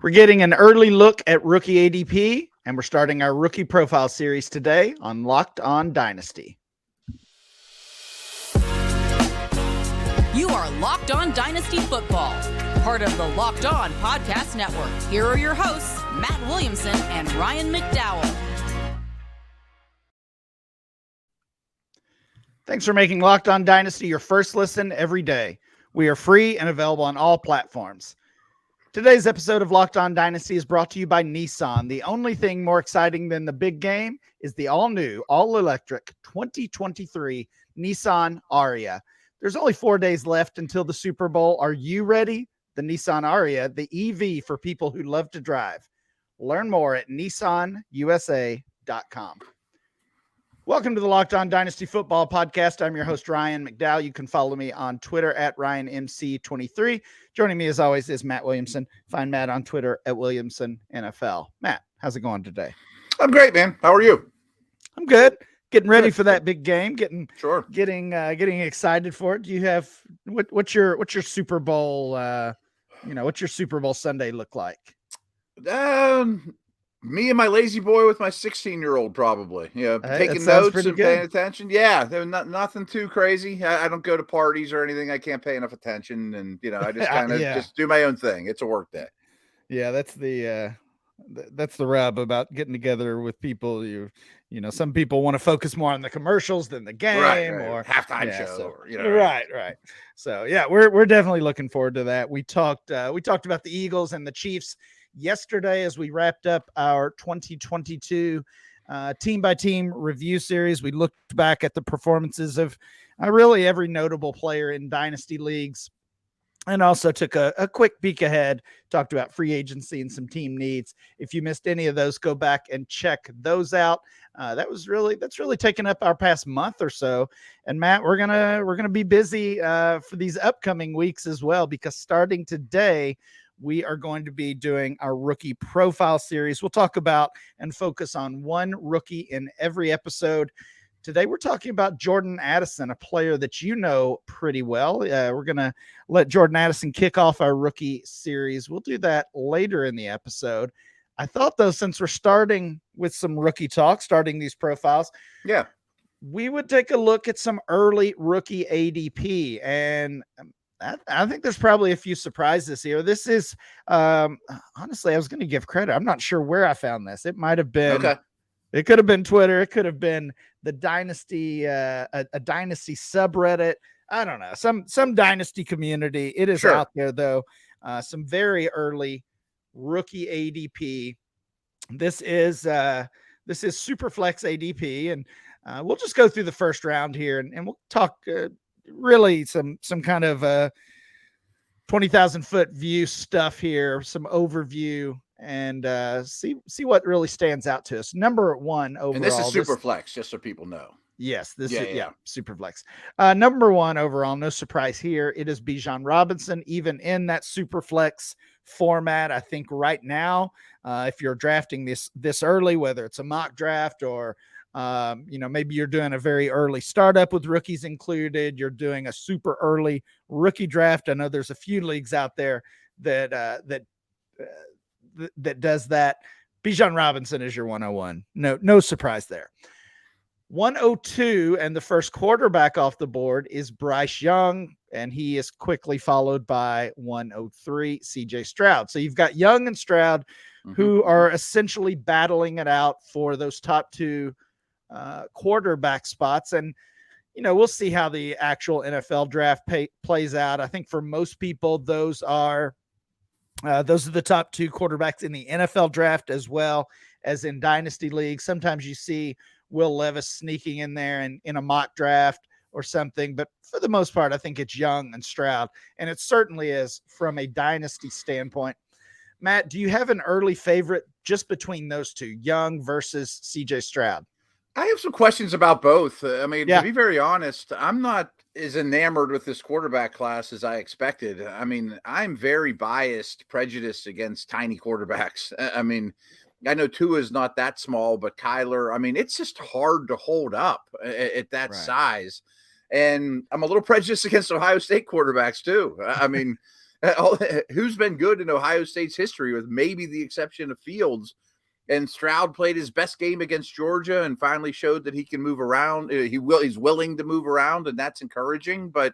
We're getting an early look at rookie ADP, and we're starting our rookie profile series today on Locked On Dynasty. You are Locked On Dynasty Football, part of the Locked On Podcast Network. Here are your hosts, Matt Williamson and Ryan McDowell. Thanks for making Locked On Dynasty your first listen every day. We are free and available on all platforms. Today's episode of Locked On Dynasty is brought to you by Nissan. The only thing more exciting than the big game is the all-new, all-electric 2023 Nissan Ariya. There's only 4 days left until the Super Bowl. Are you ready? The Nissan Ariya, the EV for people who love to drive. Learn more at nissanusa.com. Welcome to the Locked On Dynasty Football Podcast. I'm your host, Ryan McDowell. You can follow me on Twitter at RyanMC23. Joining me, as always, is Matt Williamson. Find Matt on Twitter at WilliamsonNFL. Matt, how's it going today? I'm great, man. How are you? I'm good. Getting ready for that big game. Getting excited for it. Do you have what's your Super Bowl? What's your Super Bowl Sunday look like? Me and my lazy boy with my 16-year-old, probably. Yeah, taking notes and paying attention. Yeah, there's nothing too crazy. I don't go to parties or anything. I can't pay enough attention, and I just kind of just do my own thing. It's a work day. Yeah, that's the rub about getting together with people. Some people want to focus more on the commercials than the game, right. Or halftime show. Right. So yeah, we're definitely looking forward to that. We talked about the Eagles and the Chiefs yesterday as we wrapped up our 2022 team by team review series. We looked back at the performances of really every notable player in dynasty leagues, and also took a quick peek ahead, talked about free agency and some team needs. If you missed any of those, go back and check those out. That's really taken up our past month or so. And Matt, we're gonna be busy for these upcoming weeks as well, because starting today, we are going to be doing our rookie profile series. We'll talk about and focus on one rookie in every episode. Today, we're talking about Jordan Addison, a player that you know pretty well. We're going to let Jordan Addison kick off our rookie series. We'll do that later in the episode. I thought, though, since we're starting with some rookie talk, starting these profiles, we would take a look at some early rookie ADP. And I think there's probably a few surprises here. This is, honestly, I was going to give credit. I'm not sure where I found this. It might have been, It could have been Twitter. It could have been the Dynasty, a Dynasty subreddit. I don't know, some Dynasty community. It is out there, though. Some very early rookie ADP. This is Superflex ADP, and we'll just go through the first round here, and we'll talk really some kind of 20,000 foot view stuff here, some overview, and see what really stands out to us. Number one overall. And this is Superflex, just so people know. Yes, this is Superflex. Number one overall, no surprise here. It is Bijan Robinson, even in that Superflex format. I think right now, if you're drafting this early, whether it's a mock draft or maybe you're doing a very early startup with rookies included, you're doing a super early rookie draft. I know there's a few leagues out there that does that. Bijan Robinson is your 101. No surprise there. 102, and the first quarterback off the board is Bryce Young, and he is quickly followed by 103, CJ Stroud. So you've got Young and Stroud who are essentially battling it out for those top two quarterback spots. And we'll see how the actual NFL draft plays out. I think for most people, those are the top two quarterbacks in the NFL draft, as well as in dynasty leagues. Sometimes you see Will Levis sneaking in there and in a mock draft or something, but for the most part, I think it's Young and Stroud, and it certainly is from a dynasty standpoint. Matt, do you have an early favorite just between those two, Young versus CJ Stroud? I have some questions about both. To be very honest, I'm not as enamored with this quarterback class as I expected. I'm very prejudiced against tiny quarterbacks. I know Tua is not that small, but Kyler, it's just hard to hold up at that size. And I'm a little prejudiced against Ohio State quarterbacks too. who's been good in Ohio State's history, with maybe the exception of Fields. And Stroud played his best game against Georgia and finally showed that he can move around. He's willing to move around, and that's encouraging. But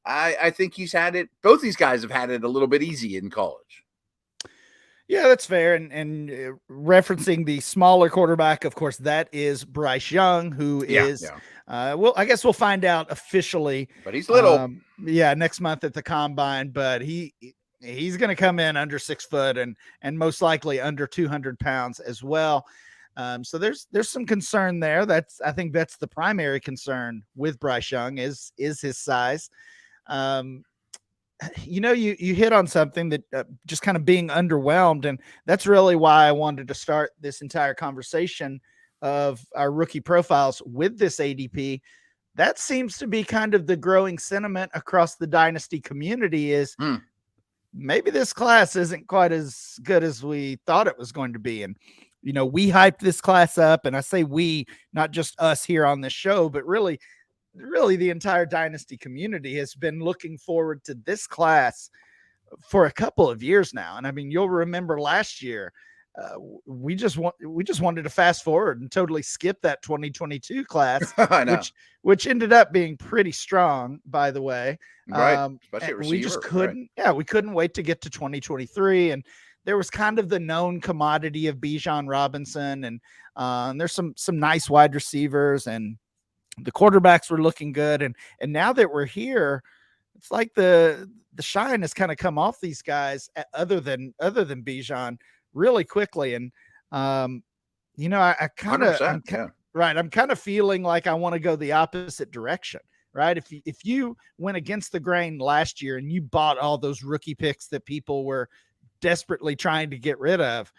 I think he's had it. Both these guys have had it a little bit easy in college. Yeah, that's fair. And referencing the smaller quarterback, of course, that is Bryce Young, who is, well, I guess we'll find out officially. But he's little. Next month at the Combine. But he's going to come in under 6 foot and most likely under 200 pounds as well. So there's some concern there. I think that's the primary concern with Bryce Young is his size. You hit on something that just kind of being underwhelmed. And that's really why I wanted to start this entire conversation of our rookie profiles with this ADP. That seems to be kind of the growing sentiment across the Dynasty community is maybe this class isn't quite as good as we thought it was going to be. And, we hyped this class up, and I say we, not just us here on this show, but really the entire Dynasty community has been looking forward to this class for a couple of years now. And I mean, you'll remember last year, we just wanted to fast forward and totally skip that 2022 class, which ended up being pretty strong, by the way. Right. Especially receiver, we just couldn't, we couldn't wait to get to 2023. And there was kind of the known commodity of Bijan Robinson, and there's some nice wide receivers, and the quarterbacks were looking good. And now that we're here, it's like the shine has kind of come off these guys other than Bijan really quickly. And, I'm kind of feeling like I want to go the opposite direction, right? If you went against the grain last year and you bought all those rookie picks that people were desperately trying to get rid of,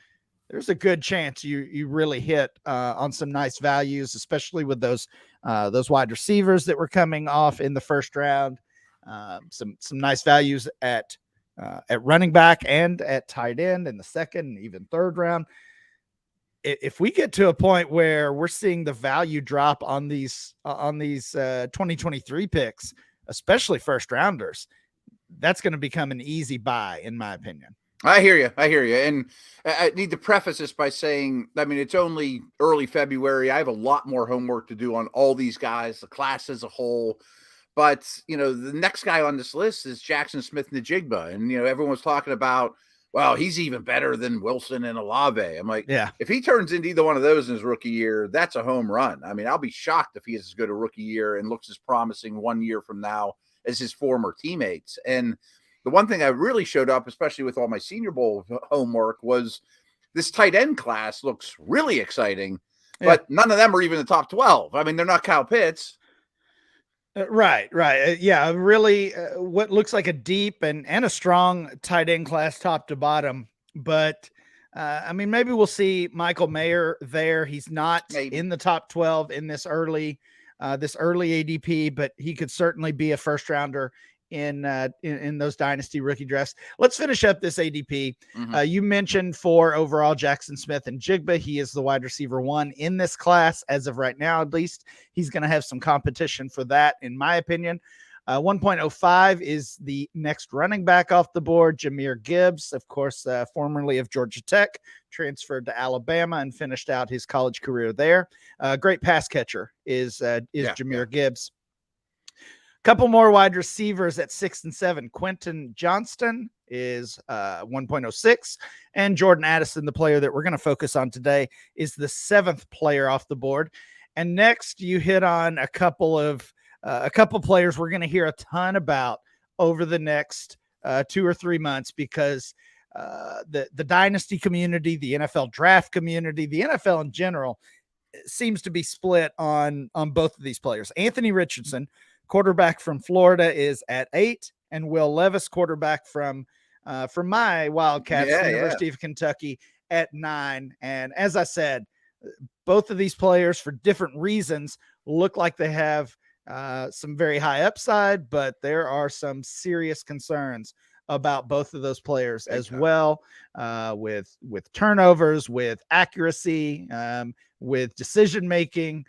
there's a good chance you really hit on some nice values, especially with those wide receivers that were coming off in the first round. Some nice values at running back and at tight end in the second and even third round. If we get to a point where we're seeing the value drop on these 2023 picks, especially first rounders, that's going to become an easy buy, in my opinion. I hear you. And I need to preface this by saying, I mean, it's only early February. I have a lot more homework to do on all these guys, the class as a whole. But, the next guy on this list is Jackson Smith-Njigba. And, everyone's talking about, well, he's even better than Wilson and Olave. I'm like, if he turns into either one of those in his rookie year, that's a home run. I mean, I'll be shocked if he has as good a rookie year and looks as promising 1 year from now as his former teammates. And the one thing I really showed up, especially with all my Senior Bowl homework, was this tight end class looks really exciting, but none of them are even the top 12. I mean, they're not Kyle Pitts. Right. Really what looks like a deep and a strong tight end class top to bottom. But, maybe we'll see Michael Mayer there. He's not in the top 12 in this early ADP, but he could certainly be a first rounder in those Dynasty rookie drafts. Let's finish up this ADP. You mentioned 4 overall Jackson Smith-Njigba. He is the wide receiver 1 in this class as of right now. At least he's going to have some competition for that, in my opinion. 1.05 is the next running back off the board, Jahmyr Gibbs, of course, formerly of Georgia Tech, transferred to Alabama and finished out his college career there. Great pass catcher is Jahmyr Gibbs. Couple more wide receivers at 6 and 7. Quentin Johnston is 1.06, and Jordan Addison, the player that we're going to focus on today, is the 7th player off the board. And next, you hit on a couple players we're going to hear a ton about over the next 2 or 3 months, because the Dynasty community, the NFL draft community, the NFL in general seems to be split on both of these players. Anthony Richardson, quarterback from Florida, is at 8, and Will Levis, quarterback from my Wildcats, University of Kentucky, at 9. And as I said, both of these players, for different reasons, look like they have some very high upside, but there are some serious concerns about both of those players as well, with turnovers, with accuracy, with decision making.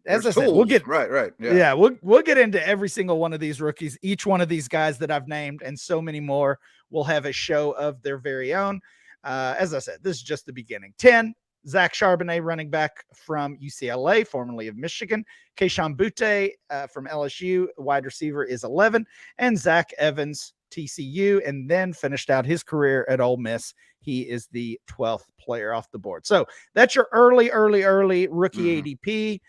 As I said, we'll get right. Yeah, we'll get into every single one of these rookies, each one of these guys that I've named, and so many more will have a show of their very own. As I said, this is just the beginning. 10, Zach Charbonnet, running back from UCLA, formerly of Michigan. Kayshon Boutte from LSU, wide receiver, is 11. And Zach Evans, TCU, and then finished out his career at Ole Miss. He is the 12th player off the board. So that's your early rookie ADP.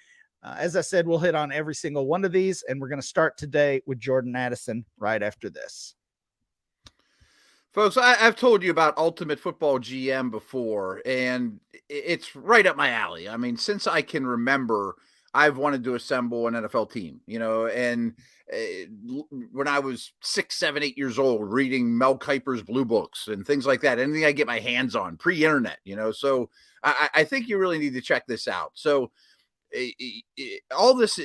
As I said, we'll hit on every single one of these, and we're going to start today with Jordan Addison right after this. Folks, I've told you about Ultimate Football GM before, and it's right up my alley. I mean, since I can remember, I've wanted to assemble an NFL team, and when I was 6, 7, 8 years old, reading Mel Kiper's Blue Books and things like that, anything I get my hands on, pre-internet, so I think you really need to check this out. So all this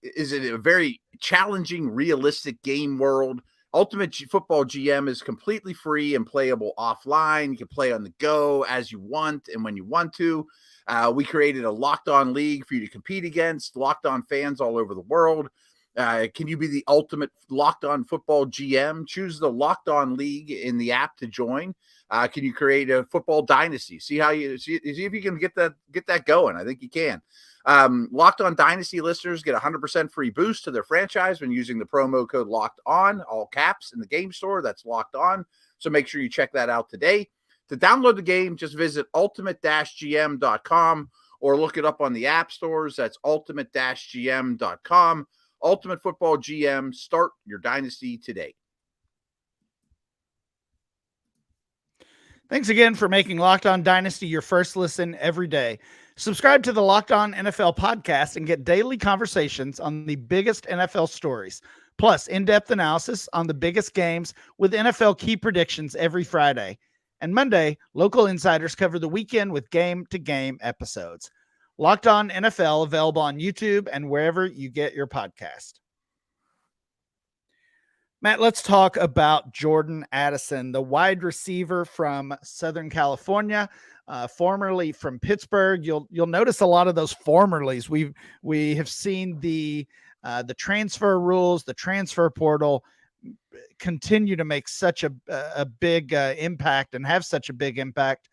is in a very challenging, realistic game world. Ultimate Football GM is completely free and playable offline. You can play on the go as you want and when you want to. We created a Locked On League for you to compete against, Locked On fans all over the world. Can you be the ultimate Locked On Football GM? Choose the Locked On League in the app to join. Can you create a football dynasty? See if you can get that going. I think you can. Locked On Dynasty listeners get 100% free boost to their franchise when using the promo code Locked On, all caps, in the game store. That's Locked On. So make sure you check that out today. To download the game, just visit ultimate-gm.com or look it up on the app stores. That's ultimate-gm.com. Ultimate Football GM. Start your dynasty today. Thanks again for making Locked On Dynasty your first listen every day. Subscribe to the Locked On NFL podcast and get daily conversations on the biggest NFL stories, plus in-depth analysis on the biggest games with NFL key predictions every Friday. And Monday, local insiders cover the weekend with game-to-game episodes. Locked On NFL, available on YouTube and wherever you get your podcast. Matt, let's talk about Jordan Addison, the wide receiver from Southern California, formerly from Pittsburgh. You'll notice a lot of those formerlies. We have seen the transfer rules, the transfer portal continue to make such a big impact and have such a big impact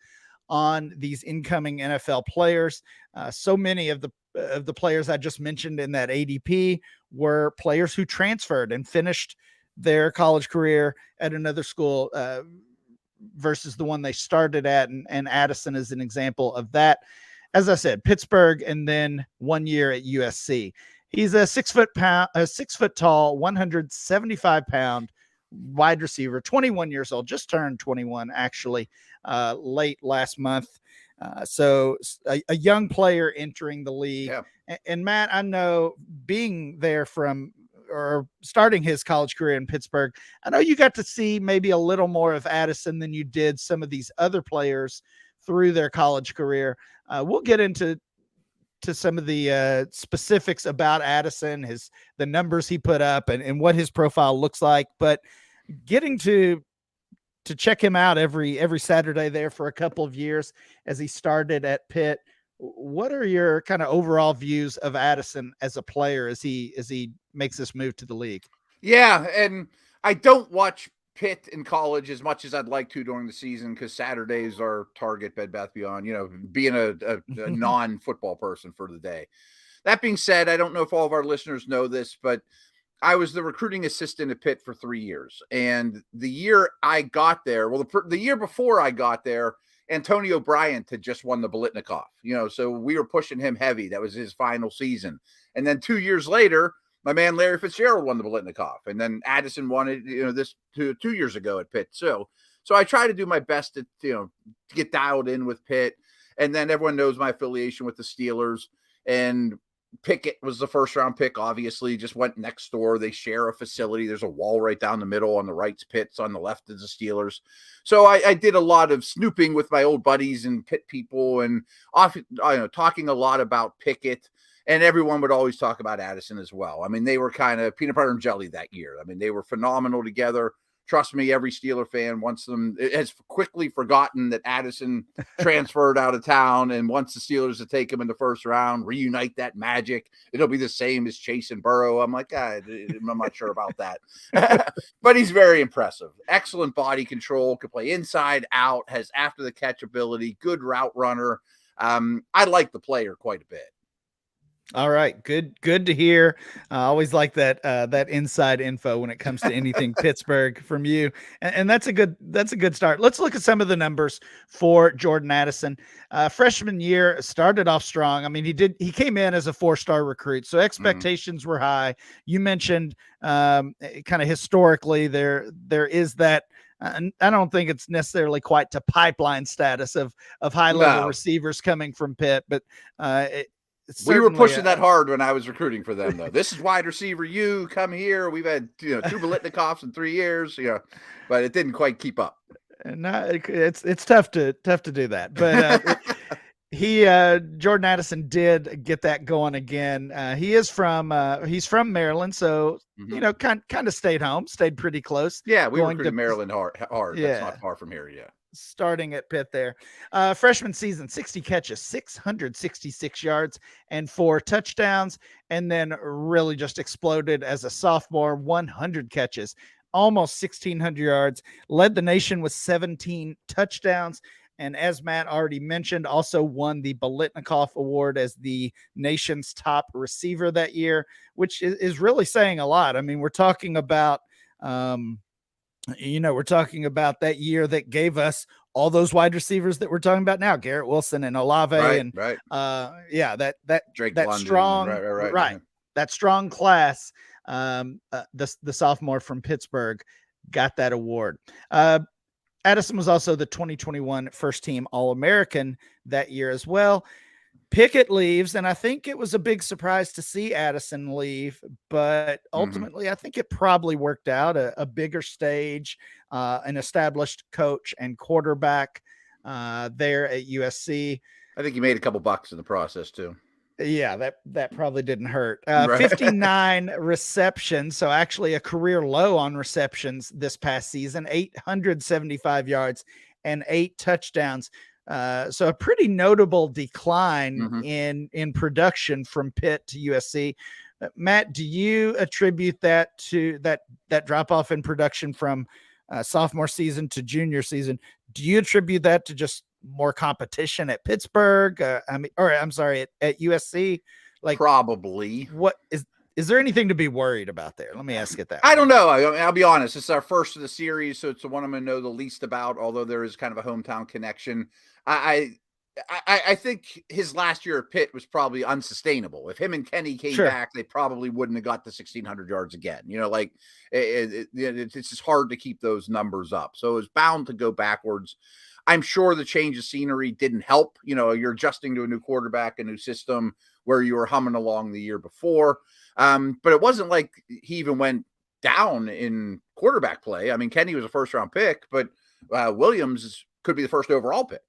on these incoming NFL players. So many of the players I just mentioned in that ADP were players who transferred and finished their college career at another school versus the one they started at. And Addison is an example of that. As I said, Pittsburgh, and then 1 year at USC. He's a 6 foot tall, 175 pound wide receiver, 21 years old, just turned 21 actually, late last month. So a young player entering the league. Yeah. And Matt, I know, being there or starting his college career in Pittsburgh, I know you got to see maybe a little more of Addison than you did some of these other players through their college career. We'll get into some of the specifics about Addison, the numbers he put up and what his profile looks like, but getting to check him out every Saturday there for a couple of years as he started at Pitt. What are your kind of overall views of Addison as a player as he makes this move to the league? Yeah, and I don't watch Pitt in college as much as I'd like to during the season because Saturdays are Target, Bed Bath Beyond, being a non-football person for the day. That being said, I don't know if all of our listeners know this, but I was the recruiting assistant at Pitt for 3 years. And the year I got there, the year before I got there, Antonio Bryant had just won the Biletnikoff, so we were pushing him heavy. That was his final season. And then 2 years later, my man Larry Fitzgerald won the Biletnikoff, and then Addison won it, this 2 years ago at Pitt. So I try to do my best to get dialed in with Pitt, and then everyone knows my affiliation with the Steelers. And Pickett was the first round pick, obviously, just went next door. They share a facility. There's a wall right down the middle. On the right's Pitt's, on the left is the Steelers. So I did a lot of snooping with my old buddies and Pitt people, and often talking a lot about Pickett. And everyone would always talk about Addison as well. I mean, they were kind of peanut butter and jelly that year. I mean, they were phenomenal together. trust me, every Steeler fan has quickly forgotten that Addison transferred out of town. And once the Steelers to take him in the first round, reunite that magic, it'll be the same as Chase and Burrow. I'm like, I'm not sure about that. But he's very impressive. Excellent body control, can play inside out, has after the catch ability, good route runner. I like the player quite a bit. All right. Good to hear. I always like that inside info when it comes to anything Pittsburgh from you. And that's a good start. Let's look at some of the numbers for Jordan Addison. Freshman year started off strong. I mean, he came in as a 4-star recruit, so expectations were high. You mentioned kind of historically there is that. I don't think it's necessarily quite to pipeline status of high-level receivers coming from Pitt, but we were pushing that hard when I was recruiting for them, though. This is wide receiver. You come here. We've had 2 Biletnikovs in 3 years, but it didn't quite keep up. No, it's tough to do that, but Jordan Addison did get that going again. He's from Maryland, so kind of stayed pretty close. Yeah, we recruited Maryland hard. Yeah. That's not far from here. Yeah. Starting at Pitt there. Freshman season, 60 catches, 666 yards, and 4 touchdowns, and then really just exploded as a sophomore, 100 catches, almost 1,600 yards, led the nation with 17 touchdowns, and as Matt already mentioned, also won the Biletnikoff Award as the nation's top receiver that year, which is really saying a lot. I mean, we're talking about that year that gave us all those wide receivers that we're talking about now, Garrett Wilson and Olave, that Drake that London, strong, right. That strong class. The sophomore from Pittsburgh got that award. Addison was also the 2021 first team All-American that year as well. Pickett leaves, and I think it was a big surprise to see Addison leave, but ultimately I think it probably worked out. A bigger stage, an established coach and quarterback there at USC. I think he made a couple bucks in the process too. Yeah, that probably didn't hurt. 59 receptions, so actually a career low on receptions this past season, 875 yards and 8 touchdowns. So a pretty notable decline in production from Pitt to USC. Matt, do you attribute that to that drop off in production from sophomore season to junior season? Do you attribute that to just more competition at Pittsburgh? At USC? Like, probably. What is there anything to be worried about there? Let me ask it that way. I don't know. I'll be honest. It's our first of the series, so it's the one I'm going to know the least about, although there is kind of a hometown connection. I think his last year at Pitt was probably unsustainable. If him and Kenny came back, they probably wouldn't have got the 1,600 yards again. It's just hard to keep those numbers up. So it was bound to go backwards. I'm sure the change of scenery didn't help. You're adjusting to a new quarterback, a new system where you were humming along the year before. But it wasn't like he even went down in quarterback play. I mean, Kenny was a first-round pick, but Williams could be the first overall pick.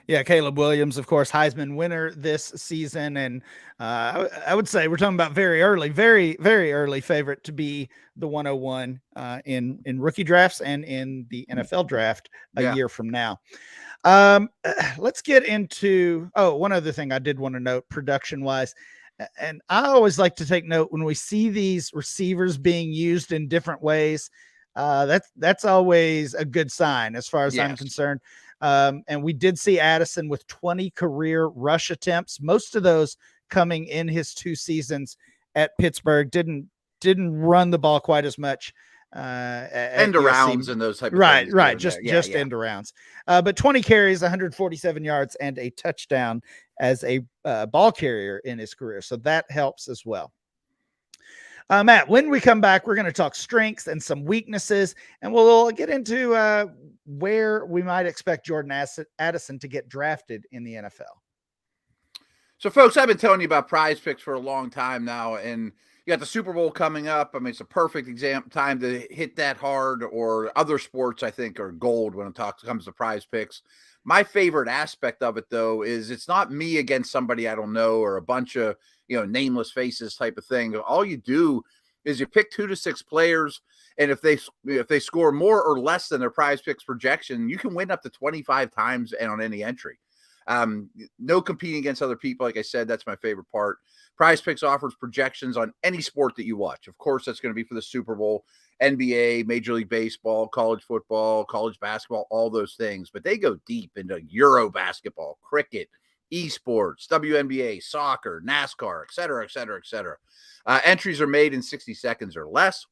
Yeah, Caleb Williams, of course, Heisman winner this season. And I would say we're talking about very early, very, very early favorite to be the 101 in rookie drafts and in the NFL draft a year from now. Let's get into one other thing I did want to note production-wise. And I always like to take note when we see these receivers being used in different ways. That's always a good sign as far as I'm concerned. And we did see Addison with 20 career rush attempts, most of those coming in his 2 seasons at Pittsburgh. Didn't run the ball quite as much. End arounds and those type of things. Right. Just end arounds. But 20 carries, 147 yards, and a touchdown as a ball carrier in his career. So that helps as well. Matt, when we come back, we're going to talk strengths and some weaknesses, and we'll get into where we might expect Jordan Addison to get drafted in the NFL. So, folks, I've been telling you about Prize Picks for a long time now, and you got the Super Bowl coming up. I mean, it's a perfect time to hit that hard, or other sports, I think, are gold when it comes to Prize Picks. My favorite aspect of it, though, is it's not me against somebody I don't know or a bunch of, nameless faces type of thing. All you do is you pick 2 to 6 players, And if they score more or less than their Prize Picks projection, you can win up to 25 times and on any entry. No competing against other people. Like I said, that's my favorite part. Prize Picks offers projections on any sport that you watch. Of course, that's going to be for the Super Bowl, NBA, Major League Baseball, college football, college basketball, all those things. But they go deep into Euro basketball, cricket, esports, WNBA, soccer, NASCAR, et cetera, et cetera, et cetera. Entries are made in 60 seconds or less.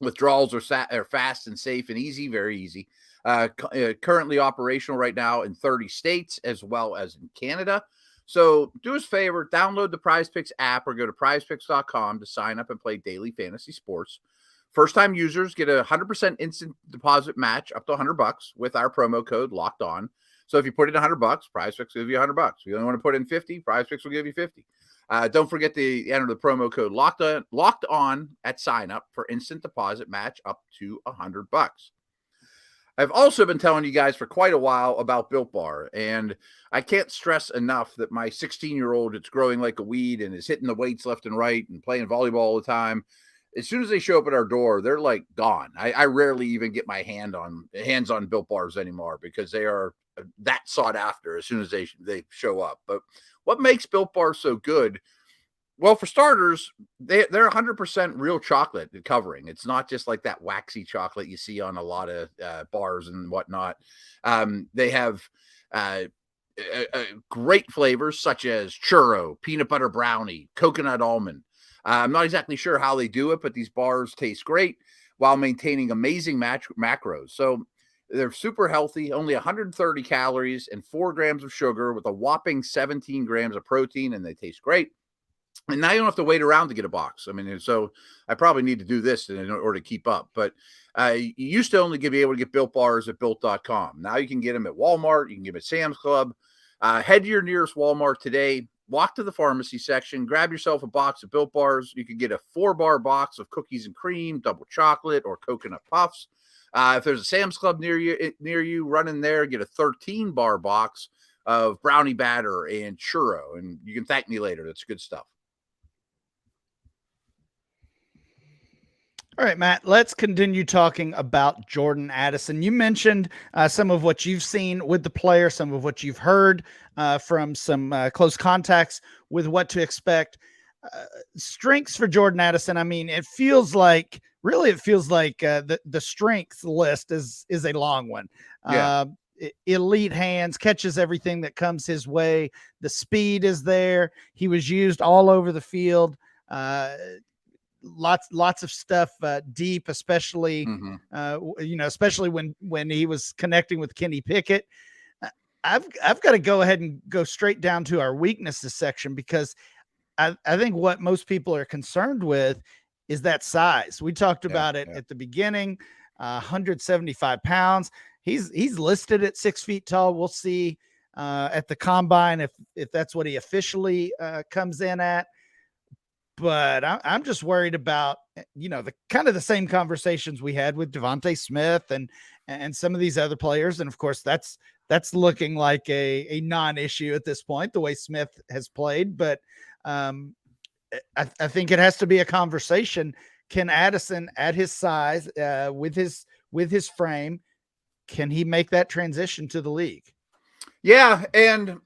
Withdrawals are fast and safe and easy, very easy. Currently operational right now in 30 states as well as in Canada. So do us a favor, download the Prize Picks app or go to prizepicks.com to sign up and play daily fantasy sports. First-time users get a 100% instant deposit match up to $100 with our promo code Locked On. So if you put in $100, Prize Picks will give you $100. If you only want to put in 50, Prize Picks will give you 50. Don't forget to enter the promo code Locked On at sign up for instant deposit match up to $100. I've also been telling you guys for quite a while about Built Bar, and I can't stress enough that my 16-year-old that's growing like a weed and is hitting the weights left and right and playing volleyball all the time. As soon as they show up at our door, they're like gone. I rarely even get my hands on Built Bars anymore because they are that sought after as soon as they show up. But what makes Built Bar so good? Well, for starters, they're 100% real chocolate covering. It's not just like that waxy chocolate you see on a lot of bars and whatnot. They have great flavors such as churro, peanut butter brownie, coconut almond. I'm not exactly sure how they do it, but these bars taste great while maintaining amazing macros. So they're super healthy, only 130 calories and 4 grams of sugar with a whopping 17 grams of protein, and they taste great. And now you don't have to wait around to get a box. I mean, so I probably need to do this in order to keep up. But you used to only be able to get Built Bars at Built.com. Now you can get them at Walmart. You can get them at Sam's Club. Head to your nearest Walmart today. Walk to the pharmacy section. Grab yourself a box of Built Bars. You can get a 4-bar box of cookies and cream, double chocolate, or coconut puffs. If there's a Sam's Club near you, run in there. Get a 13-bar box of brownie batter and churro. And you can thank me later. That's good stuff. All right, Matt, let's continue talking about Jordan Addison. You mentioned some of what you've seen with the player, some of what you've heard from some close contacts with what to expect. Strengths for Jordan Addison. I mean, it feels like the strength list is a long one. Yeah. Elite hands, catches everything that comes his way. The speed is there. He was used all over the field. Lots of stuff deep, especially especially when he was connecting with Kenny Pickett. I've got to go ahead and go straight down to our weaknesses section because I think what most people are concerned with is that size. We talked about it at the beginning. 175 pounds. He's listed at 6 feet tall. We'll see at the combine if that's what he officially comes in at. But I'm just worried about, the kind of the same conversations we had with Devontae Smith and some of these other players. And of course, that's looking like a non-issue at this point, the way Smith has played. But I think it has to be a conversation. Can Addison, at his size, with his frame, can he make that transition to the league? Yeah, and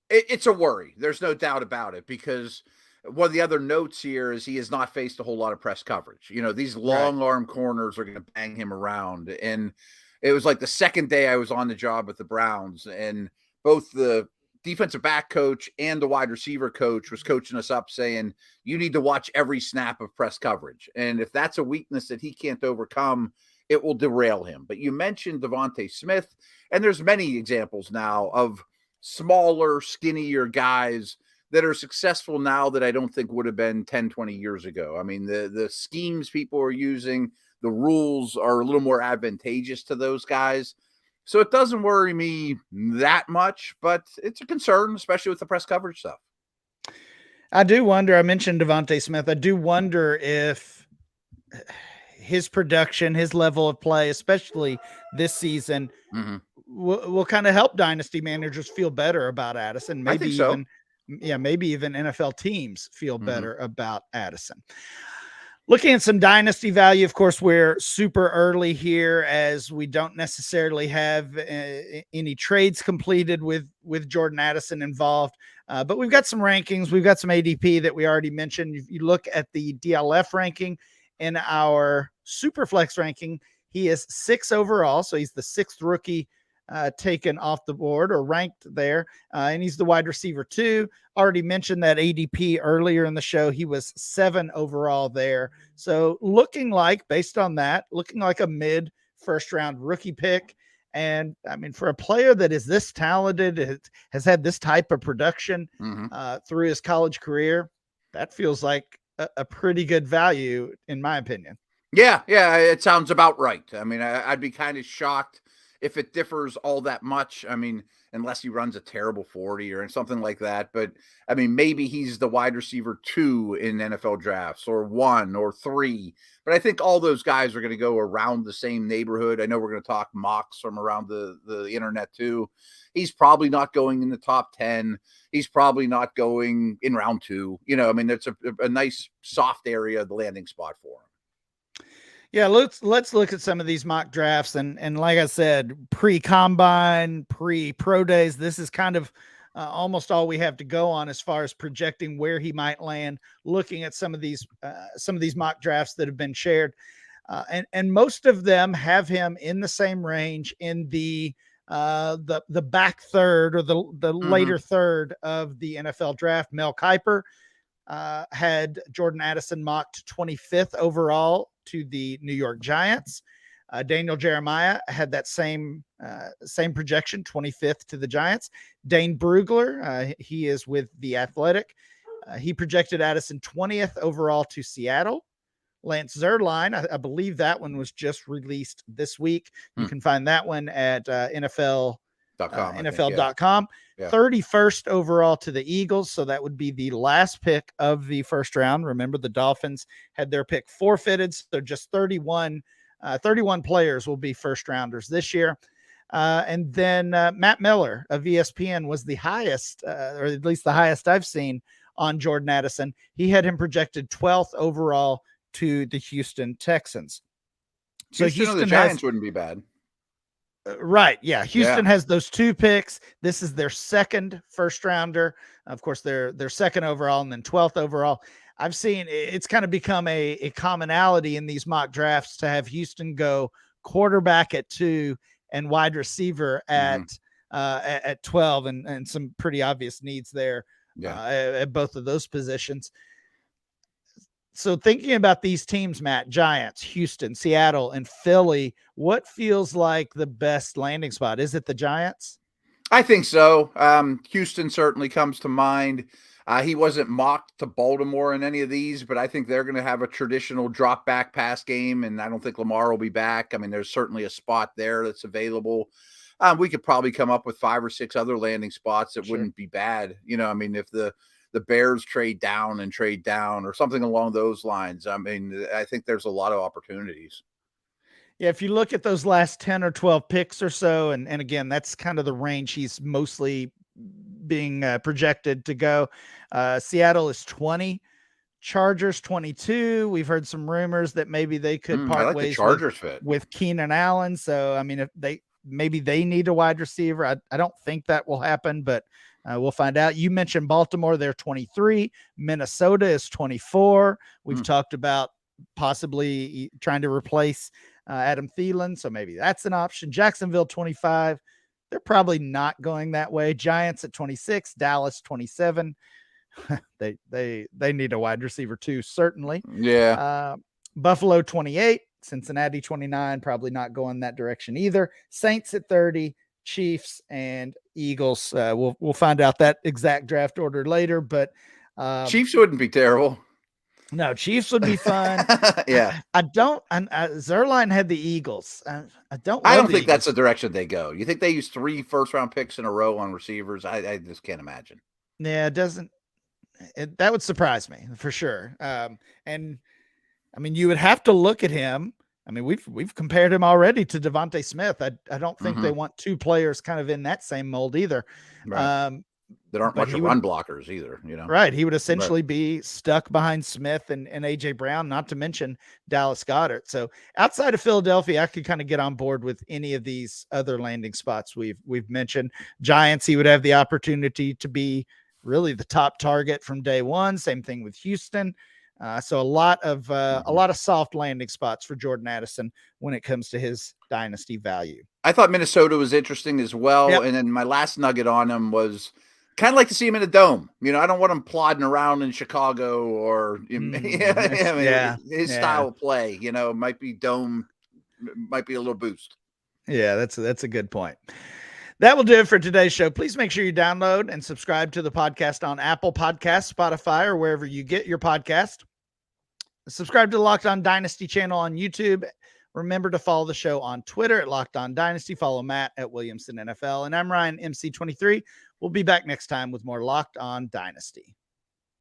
it's a worry. There's no doubt about it because one of the other notes here is he has not faced a whole lot of press coverage. These long arm corners are going to bang him around. And it was like the second day I was on the job with the Browns, and both the defensive back coach and the wide receiver coach was coaching us up saying, you need to watch every snap of press coverage. And if that's a weakness that he can't overcome, it will derail him. But you mentioned Devontae Smith, and there's many examples now of smaller, skinnier guys that are successful now that I don't think would have been 10, 20 years ago. I mean, the schemes people are using, the rules are a little more advantageous to those guys. So it doesn't worry me that much, but it's a concern, especially with the press coverage stuff. I do wonder, I mentioned Devontae Smith. I do wonder if his production, his level of play, especially this season, will kind of help dynasty managers feel better about Addison. Maybe I think so. Maybe even NFL teams feel better about Addison. Looking at some dynasty value, of course, we're super early here as we don't necessarily have any trades completed with Jordan Addison involved. But we've got some rankings. We've got some ADP that we already mentioned. If you look at the DLF ranking in our Superflex ranking, he is 6 overall. So he's the 6th rookie taken off the board or ranked there. And he's the wide receiver 2. Already mentioned that ADP earlier in the show. He was 7 overall there. So looking like, based on that, looking like a mid first round rookie pick. And I mean, for a player that is this talented, has had this type of production through his college career, that feels like a pretty good value, in my opinion. Yeah, it sounds about right. I mean, I'd be kind of shocked if it differs all that much. I mean, unless he runs a terrible 40 or something like that. But I mean, maybe he's the wide receiver 2 in NFL drafts, or 1 or 3. But I think all those guys are going to go around the same neighborhood. I know we're going to talk mocks from around the internet too. He's probably not going in the top 10. He's probably not going in round 2. You know, I mean, that's a nice soft area of the landing spot for him. Yeah, let's look at some of these mock drafts. And like I said, pre-combine, pre-pro days, this is kind of almost all we have to go on as far as projecting where he might land, looking at some of these mock drafts that have been shared. And most of them have him in the same range, in the back third or the later third of the NFL draft. Mel Kiper had Jordan Addison mocked 25th overall to the New York Giants. Daniel Jeremiah had that same projection, 25th to the Giants. Dane Brugler, he is with the Athletic. He projected Addison 20th overall to Seattle. Lance Zierlein, I believe that one was just released this week. You can find that one at NFL.com. NFL.com. Yeah. 31st overall to the Eagles. So that would be the last pick of the first round. Remember, the Dolphins had their pick forfeited. So just 31 players will be first rounders this year. And then Matt Miller of ESPN was the highest, or at least the highest I've seen on Jordan Addison. He had him projected 12th overall to the Houston Texans. So Houston the Giants wouldn't be bad. Right. Yeah. Houston has those 2 picks. This is their second first rounder. Of course, they're 2nd overall and then 12th overall. I've seen it's kind of become a commonality in these mock drafts to have Houston go quarterback at 2 and wide receiver at 12, and some pretty obvious needs there at both of those positions. So thinking about these teams, Matt, Giants, Houston, Seattle, and Philly, what feels like the best landing spot? Is it the Giants? I think so. Houston certainly comes to mind. He wasn't mocked to Baltimore in any of these, but I think they're going to have a traditional drop back pass game, and I don't think Lamar will be back. I mean, there's certainly a spot there that's available. We could probably come up with 5 or 6 other landing spots that wouldn't be bad. You know, I mean, if the Bears trade down or something along those lines. I mean, I think there's a lot of opportunities. Yeah, if you look at those last 10 or 12 picks or so, and again, that's kind of the range he's mostly being projected to go. Seattle is 20, Chargers 22. We've heard some rumors that maybe they could part ways with Keenan Allen. So, I mean, if maybe they need a wide receiver. I don't think that will happen, but we'll find out. You mentioned Baltimore, they're 23. Minnesota is 24. We've talked about possibly trying to replace Adam Thielen, so maybe that's an option. Jacksonville, 25. They're probably not going that way. Giants at 26. Dallas, 27. They need a wide receiver too, certainly. Yeah. Buffalo, 28. Cincinnati, 29. Probably not going that direction either. Saints at 30. Chiefs and Eagles. We'll find out that exact draft order later, but Chiefs wouldn't be terrible. No, Chiefs would be fun. Yeah. Zierlein had the Eagles. I don't think that's the direction they go. You think they use 3 first-round picks in a row on receivers? I just can't imagine. Yeah, that would surprise me for sure. And I mean, you would have to look at him. I mean, we've compared him already to Devontae Smith. I don't think they want 2 players kind of in that same mold either. Right. that aren't much of run blockers either, you know? Right. He would essentially be stuck behind Smith and A.J. Brown, not to mention Dallas Goedert. So outside of Philadelphia, I could kind of get on board with any of these other landing spots we've mentioned. Giants, he would have the opportunity to be really the top target from day one. Same thing with Houston. So a lot of soft landing spots for Jordan Addison when it comes to his dynasty value. I thought Minnesota was interesting as well. Yep. And then my last nugget on him was kind of like to see him in a dome. You know, I don't want him plodding around in Chicago or his style of play, you know, might be dome, might be a little boost. Yeah, that's a good point. That will do it for today's show. Please make sure you download and subscribe to the podcast on Apple Podcasts, Spotify, or wherever you get your podcast. Subscribe to the Locked On Dynasty channel on YouTube. Remember to follow the show on Twitter at Locked On Dynasty. Follow Matt at Williamson NFL. And I'm Ryan, MC23. We'll be back next time with more Locked On Dynasty.